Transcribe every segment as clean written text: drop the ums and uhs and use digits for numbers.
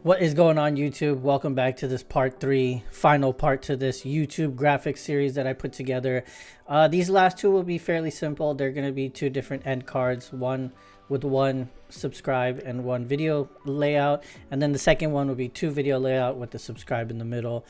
What is going on, YouTube? Welcome back to this part 3, final part to this YouTube graphics series that I put together. These last two will be fairly simple. They're going to be two different end cards, one with one subscribe and one video layout, and then the second one will be two video layout with the subscribe in the middle.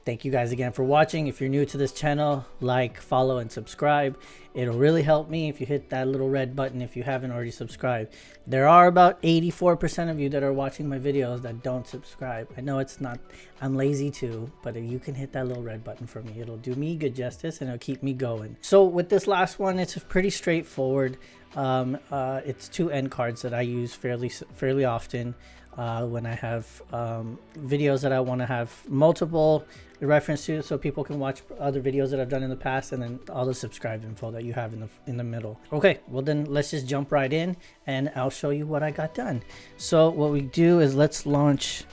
Thank you guys again for watching. If you're new to this channel, like, follow, and subscribe. It'll really help me if you hit that little red button if you haven't already subscribed. There are about 84% of you that are watching my videos that don't subscribe. I know it's not, I'm lazy too, but if you can hit that little red button for me, it'll do me good justice and it'll keep me going. So with this last one, it's pretty straightforward. It's two end cards that I use fairly often when I have videos that I want to have multiple reference to, so people can watch other videos that I've done in the past, and then all the subscribe info that you have in the middle. Okay, well then let's just jump right in and I'll show you what I got done. So what we do is let's launch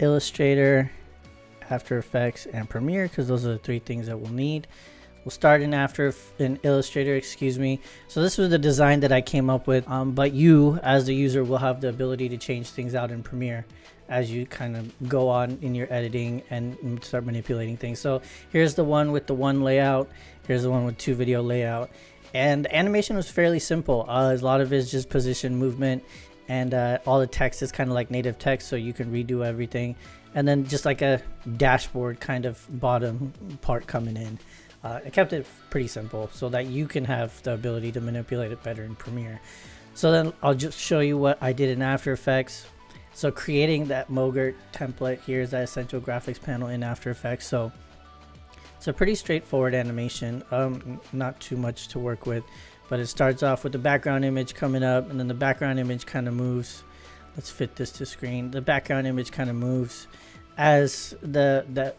Illustrator, After Effects, and Premiere, because those are the three things that we'll need. We'll start in Illustrator, excuse me. So this was the design that I came up with, but you as the user will have the ability to change things out in Premiere as you kind of go on in your editing and start manipulating things. So here's the one with the one layout, here's the one with two video layout, and the animation was fairly simple. A lot of it is just position, movement, and all the text is kind of like native text, so you can redo everything, and then just like a dashboard kind of bottom part coming in. I kept it pretty simple so that you can have the ability to manipulate it better in Premiere. So then I'll just show you what I did in After Effects. So creating that Mogert template, here's that essential graphics panel in After Effects. So it's a pretty straightforward animation, not too much to work with, but it starts off with the background image coming up, and then the background image kind of moves. Let's fit this to screen. The background image kind of moves as the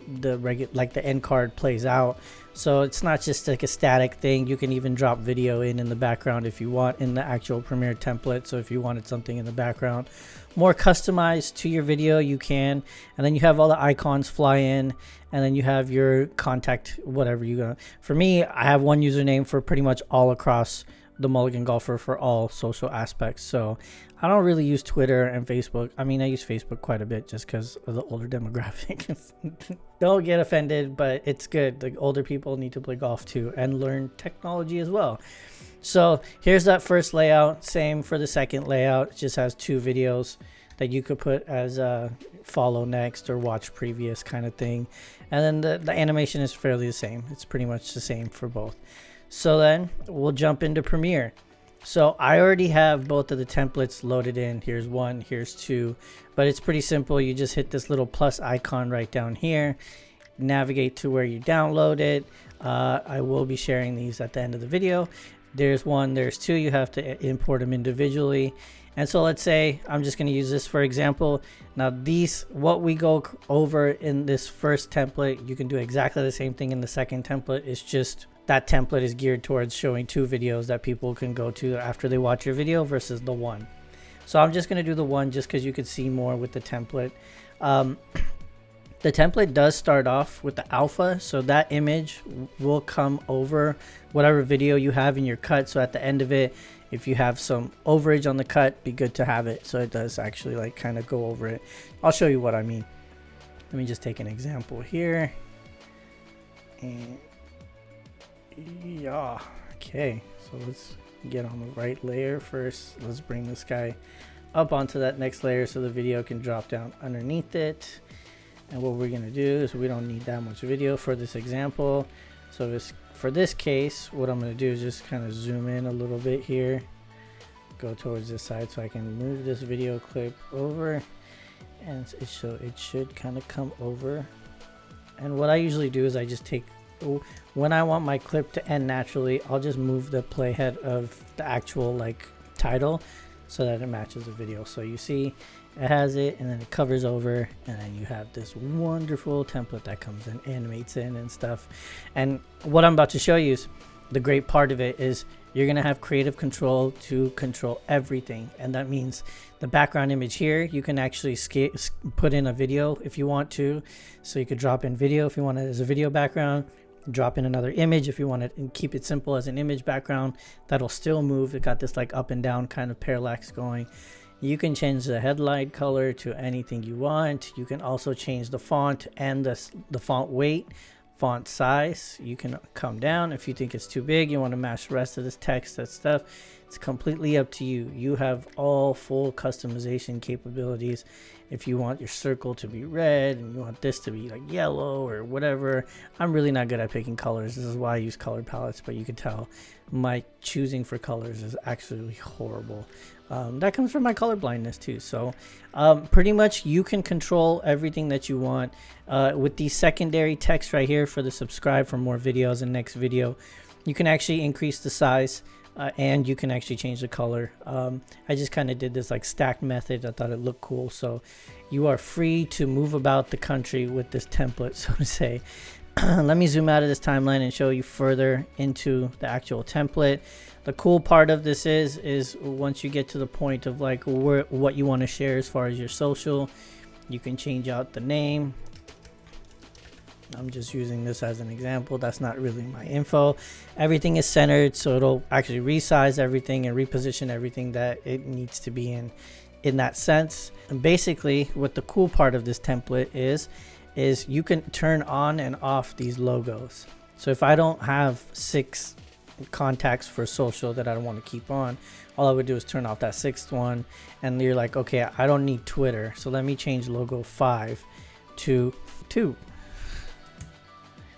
end card plays out. So it's not just like a static thing. You can even drop video in the background if you want in the actual Premiere template. So if you wanted something in the background more customized to your video, you can. And then you have all the icons fly in, and then you have your contact, whatever you got. For me, I have one username for pretty much all across the Mulligan Golfer for all social aspects. So I don't really use Twitter and Facebook. I mean, I use Facebook quite a bit just because of the older demographic. Don't get offended, but it's good. The older people need to play golf too and learn technology as well. So here's that first layout. Same for the second layout. It just has two videos that you could put as a follow next or watch previous kind of thing. And then the animation is fairly the same. It's pretty much the same for both. So then we'll jump into Premiere. So I already have both of the templates loaded in. Here's one, here's two, but it's pretty simple. You just hit this little plus icon right down here, navigate to where you download it. I will be sharing these at the end of the video. There's one, there's two. You have to import them individually. And so let's say I'm just going to use this for example. Now what we go over in this first template, you can do exactly the same thing in the second template. It's just that template is geared towards showing two videos that people can go to after they watch your video versus the one. So I'm just going to do the one just because you could see more with the template. The template does start off with the alpha, so that image will come over whatever video you have in your cut. So at the end of it, if you have some overage on the cut, be good to have it so it does actually like kind of go over it. I'll show you what I mean. Let me just take an example here. And yeah, okay, so let's get on the right layer first. Let's bring this guy up onto that next layer so the video can drop down underneath it. And what we're gonna do is, we don't need that much video for this example. So for this case, what I'm gonna do is just kind of zoom in a little bit here, go towards this side so I can move this video clip over, and it should kind of come over. And what I usually do is I just take, when I want my clip to end naturally, I'll just move the playhead of the actual like title so that it matches the video. So you see it has it, and then it covers over, and then you have this wonderful template that comes and animates in and stuff. And what I'm about to show you is the great part of it is you're gonna have creative control to control everything. And that means the background image here, you can actually put in a video if you want to. So you could drop in video if you want it as a video background, drop in another image if you want it, and keep it simple as an image background that'll still move. It got this like up and down kind of parallax going. You can change the headline color to anything you want. You can also change the font and the font weight, font size. You can come down if you think it's too big, you want to match the rest of this text, that stuff. It's completely up to you. You have all full customization capabilities. If you want your circle to be red and you want this to be like yellow or whatever. I'm really not good at picking colors. This is why I use color palettes, but you can tell my choosing for colors is actually horrible. That comes from my color blindness too. So pretty much you can control everything that you want with the secondary text right here for the subscribe for more videos and next video. You can actually increase the size and you can actually change the color. I just kind of did this like stacked method. I thought it looked cool. So you are free to move about the country with this template, so to say. Let me zoom out of this timeline and show you further into the actual template. The cool part of this is once you get to the point of like what you want to share as far as your social, you can change out the name. I'm just using this as an example. That's not really my info. Everything is centered, so it'll actually resize everything and reposition everything that it needs to be in that sense. And basically what the cool part of this template is you can turn on and off these logos. So if I don't have 6 contacts for social that I don't want to keep on, all I would do is turn off that 6th one, and you're like, okay, I don't need Twitter, so let me change logo 5 to 2.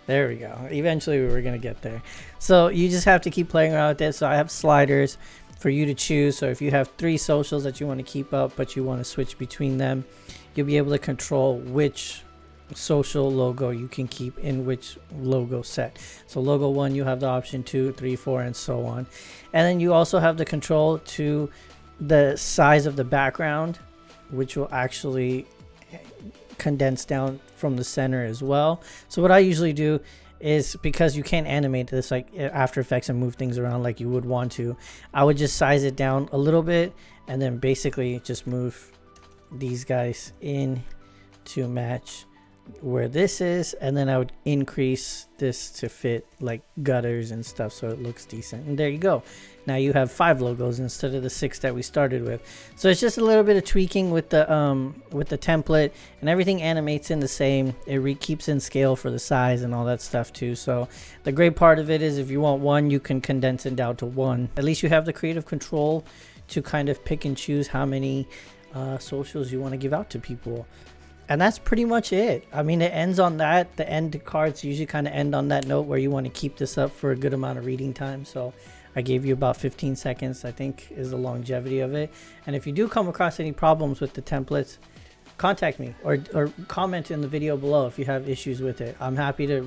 There we go. Eventually we were going to get there. So you just have to keep playing around with this. So I have sliders for you to choose. So if you have 3 socials that you want to keep up, but you want to switch between them, you'll be able to control which social logo you can keep in which logo set. So logo 1, you have the option 2, 3, 4, and so on. And then you also have the control to the size of the background, which will actually condense down from the center as well. So what I usually do is, because you can't animate this like After Effects and move things around like you would want to, I would just size it down a little bit and then basically just move these guys in to match where this is, and then I would increase this to fit like gutters and stuff so it looks decent. And there you go. Now you have 5 logos instead of the 6 that we started with. So it's just a little bit of tweaking with the template, and everything animates in the same. It keeps in scale for the size and all that stuff too. So the great part of it is if you want 1, you can condense it down to 1. At least you have the creative control to kind of pick and choose how many socials you want to give out to people. And that's pretty much it. I mean, it ends on that. The end cards usually kind of end on that note where you want to keep this up for a good amount of reading time. So I gave you about 15 seconds, I think, is the longevity of it. And if you do come across any problems with the templates, contact me or comment in the video below if you have issues with it. I'm happy to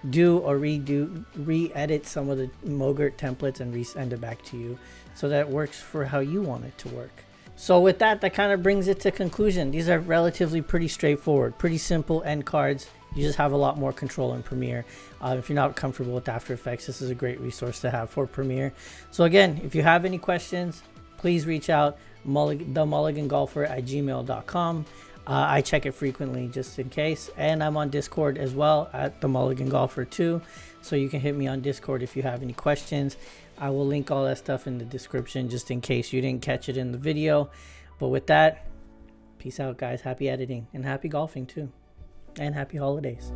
re-edit some of the Mogurt templates and resend it back to you so that it works for how you want it to work. So with that kind of brings it to conclusion. These are relatively pretty straightforward, pretty simple end cards. You just have a lot more control in Premiere. If you're not comfortable with After Effects, this is a great resource to have for Premiere. So again, if you have any questions, please reach out, themulligangolfer@gmail.com. I check it frequently just in case. And I'm on Discord as well at The Mulligan Golfer too. So you can hit me on Discord if you have any questions. I will link all that stuff in the description just in case you didn't catch it in the video. But with that, peace out guys. Happy editing and happy golfing too. And happy holidays.